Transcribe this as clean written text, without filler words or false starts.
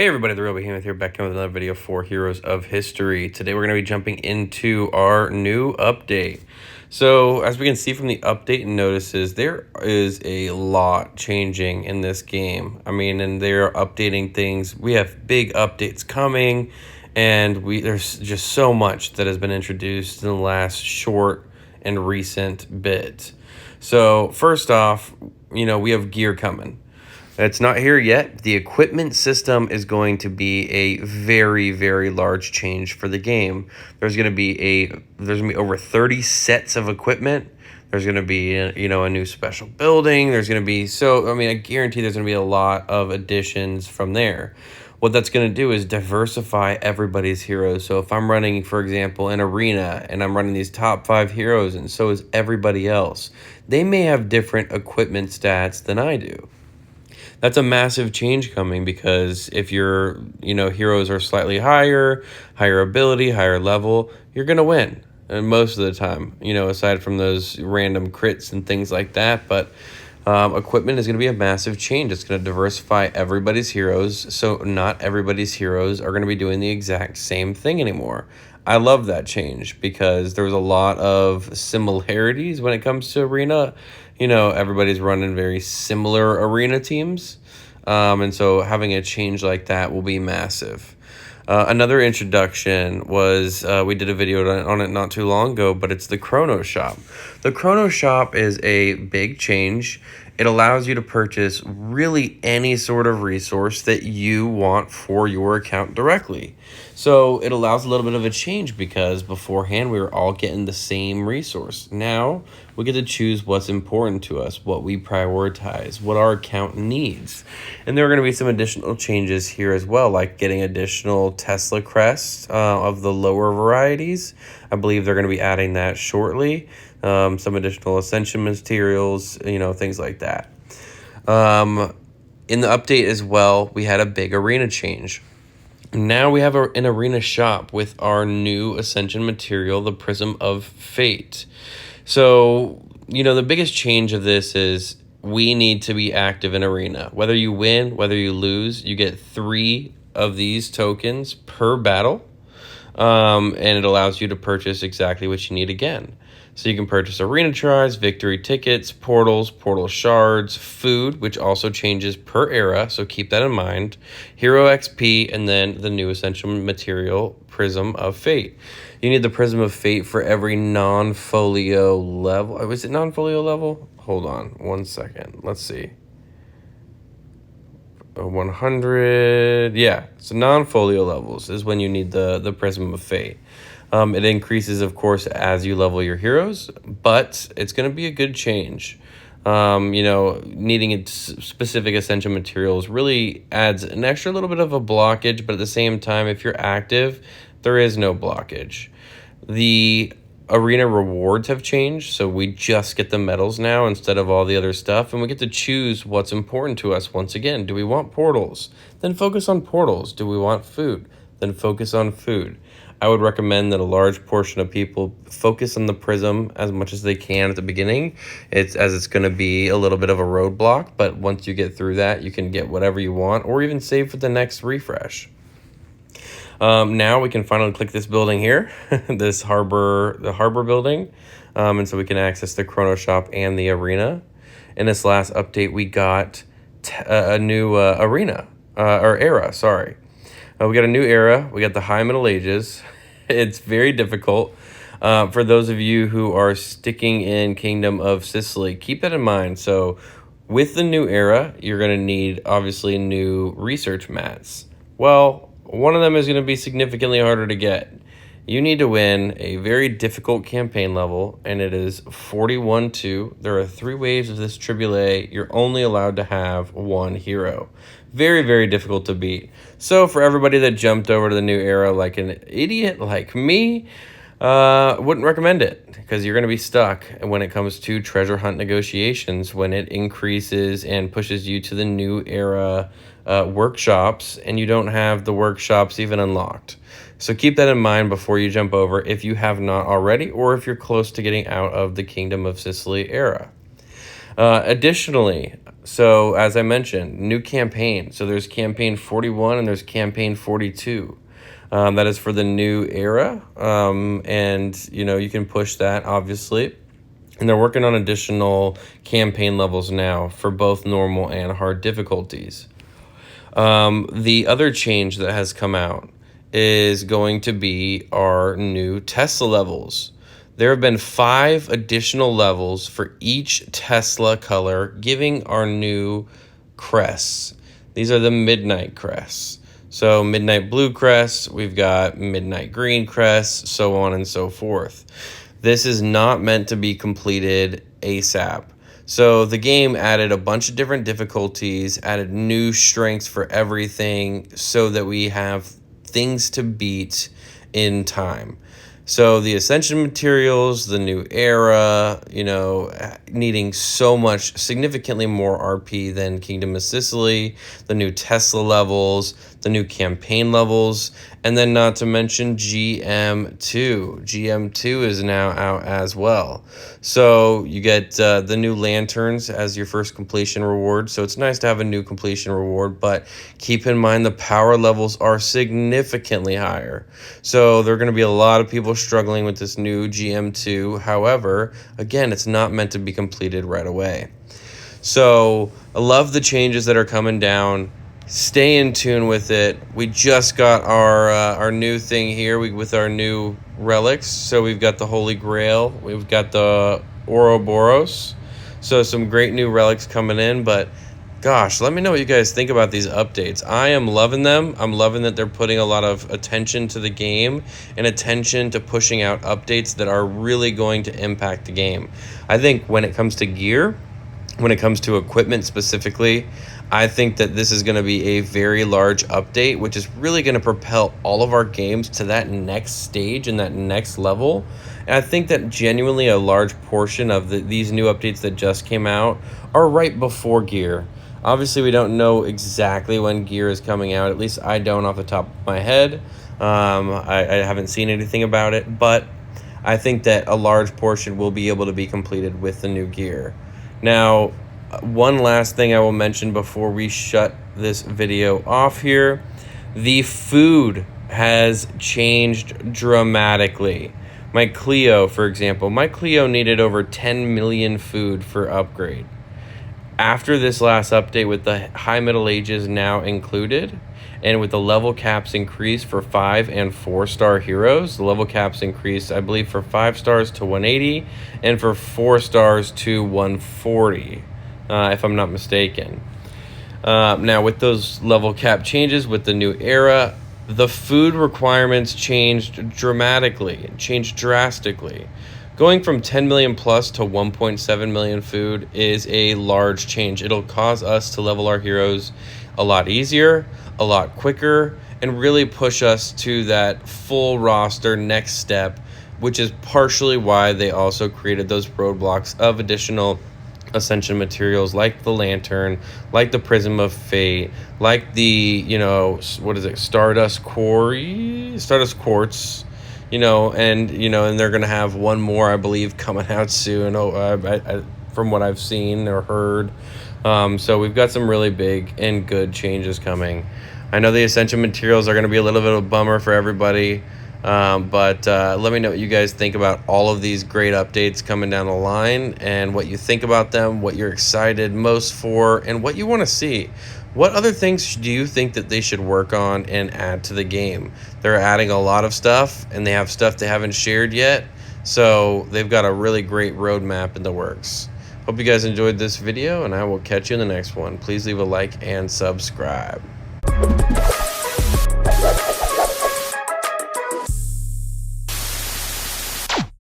Hey everybody, The Real Behemoth here, back in with another video for Heroes of History. Today we're going to be jumping into our new update. So, as we can see from the update and notices, there is a lot changing in this game. And they're updating things. We have big updates coming, and there's just so much that has been introduced in the last short and recent bit. So, first off, we have gear coming. It's not here yet. The equipment system is going to be a very, very large change for the game. There's going to be over 30 sets of equipment. There's going to be a new special building. There's going to be I guarantee there's going to be a lot of additions from there. What that's going to do is diversify everybody's heroes. So if I'm running, for example, an arena and I'm running these top 5 heroes and so is everybody else, they may have different equipment stats than I do. That's a massive change coming because if your heroes are slightly higher ability, higher level, you're going to win. And most of the time, aside from those random crits and things like that. But equipment is going to be a massive change. It's going to diversify everybody's heroes. So not everybody's heroes are going to be doing the exact same thing anymore. I love that change because there was a lot of similarities when it comes to arena. Everybody's running very similar arena teams. And so having a change like that will be massive. Another introduction was, we did a video on it not too long ago, but it's the Kronosop. The Kronosop is a big change. It allows you to purchase really any sort of resource that you want for your account directly. So it allows a little bit of a change because beforehand we were all getting the same resource. Now we get to choose what's important to us, what we prioritize, what our account needs. And there are going to be some additional changes here as well, like getting additional Tesla crests of the lower varieties. I believe they're going to be adding that shortly. Some additional ascension materials, things like that. In the update as well, we had a big arena change. Now we have an arena shop with our new ascension material, the Prism of Fate. So, the biggest change of this is we need to be active in arena. Whether you win, whether you lose, you get 3 of these tokens per battle. And it allows you to purchase exactly what you need again. So you can purchase arena tries, victory tickets, portals, portal shards, food, which also changes per era, so keep that in mind, hero XP, and then the new essential material, Prism of Fate. You need the Prism of Fate for every non-folio level. Was it non-folio level? Hold on 1 second. Let's see. 100. Yeah, so non-folio levels is when you need the Prism of Fate. It increases, of course, as you level your heroes, but it's going to be a good change. Needing specific ascension materials really adds an extra little bit of a blockage, but at the same time, if you're active, there is no blockage. The arena rewards have changed, so we just get the medals now instead of all the other stuff, and we get to choose what's important to us once again. Do we want portals? Then focus on portals. Do we want food? Then focus on food. I would recommend that a large portion of people focus on the Prism as much as they can at the beginning. It's going to be a little bit of a roadblock, but once you get through that, you can get whatever you want or even save for the next refresh. Now we can finally click this building here, the harbor building, and so we can access the Kronosop and the arena. In this last update, we got a new arena, or era, sorry. We got a new era. We got the High Middle Ages. It's very difficult. For those of you who are sticking in Kingdom of Sicily, keep that in mind. So with the new era, you're going to need, obviously, new research mats. Well, one of them is going to be significantly harder to get. You need to win a very difficult campaign level, and it is 41-2. There are 3 waves of this AAA. You're only allowed to have 1 hero. Very, very difficult to beat. So for everybody that jumped over to the new era like an idiot like me, wouldn't recommend it because you're going to be stuck when it comes to treasure hunt negotiations when it increases and pushes you to the new era workshops, and you don't have the workshops even unlocked. So keep that in mind before you jump over if you have not already, or if you're close to getting out of the Kingdom of Sicily era. Additionally, So as I mentioned, new campaign. So there's campaign 41 and there's campaign 42. That is for the new era. And, you know, you can push that, obviously. And they're working on additional campaign levels now for both normal and hard difficulties. The other change that has come out is going to be our new Tesla levels. There have been 5 additional levels for each Tesla color, giving our new crests. These are the midnight crests. So midnight blue crests, we've got midnight green crests, so on and so forth. This is not meant to be completed ASAP. So the game added a bunch of different difficulties, added new strengths for everything so that we have things to beat in time. So the Ascension materials, the new era, you know, needing so much, significantly more RP than Kingdom of Sicily, the new Tesla levels, the new campaign levels, and then not to mention GM2. GM2 is now out as well. So you get the new lanterns as your first completion reward. So it's nice to have a new completion reward, but keep in mind the power levels are significantly higher. So there are going to be a lot of people struggling with this new GM2. However, again, it's not meant to be completed right away. So I love the changes that are coming down. Stay in tune with it. We just got our new thing here with our new relics. So we've got the Holy Grail. We've got the Ouroboros. So some great new relics coming in. But gosh, let me know what you guys think about these updates. I am loving them. I'm loving that they're putting a lot of attention to the game and attention to pushing out updates that are really going to impact the game. I think when it comes to gear, when it comes to equipment specifically, I think that this is going to be a very large update, which is really going to propel all of our games to that next stage and that next level. And I think that genuinely a large portion of these new updates that just came out are right before gear. Obviously, we don't know exactly when gear is coming out. At least I don't off the top of my head. I haven't seen anything about it, but I think that a large portion will be able to be completed with the new gear. Now, one last thing I will mention before we shut this video off here. The food has changed dramatically. My Clio, for example, my Clio needed over 10 million food for upgrade. After this last update with the high middle ages now included, and with the level caps increased for 5 and 4 star heroes, the level caps increased, I believe, for 5 stars to 180 and for 4 stars to 140, if I'm not mistaken. Now, with those level cap changes, with the new era, the food requirements changed dramatically, changed drastically. Going from 10 million plus to 1.7 million food is a large change. It'll cause us to level our heroes a lot easier, a lot quicker, and really push us to that full roster next step, which is partially why they also created those roadblocks of additional Ascension materials like the lantern, like the Prism of Fate, like the, you know, what is it, Stardust Quartz, you know, and they're going to have one more, I believe, coming out soon, from what I've seen or heard. So we've got some really big and good changes coming. I know the Ascension materials are going to be a little bit of a bummer for everybody, but let me know what you guys think about all of these great updates coming down the line and what you think about them, what you're excited most for, and what you want to see. What other things do you think that they should work on and add to the game? They're adding a lot of stuff, and they have stuff they haven't shared yet, so they've got a really great roadmap in the works. Hope you guys enjoyed this video, and I will catch you in the next one. Please leave a like and subscribe.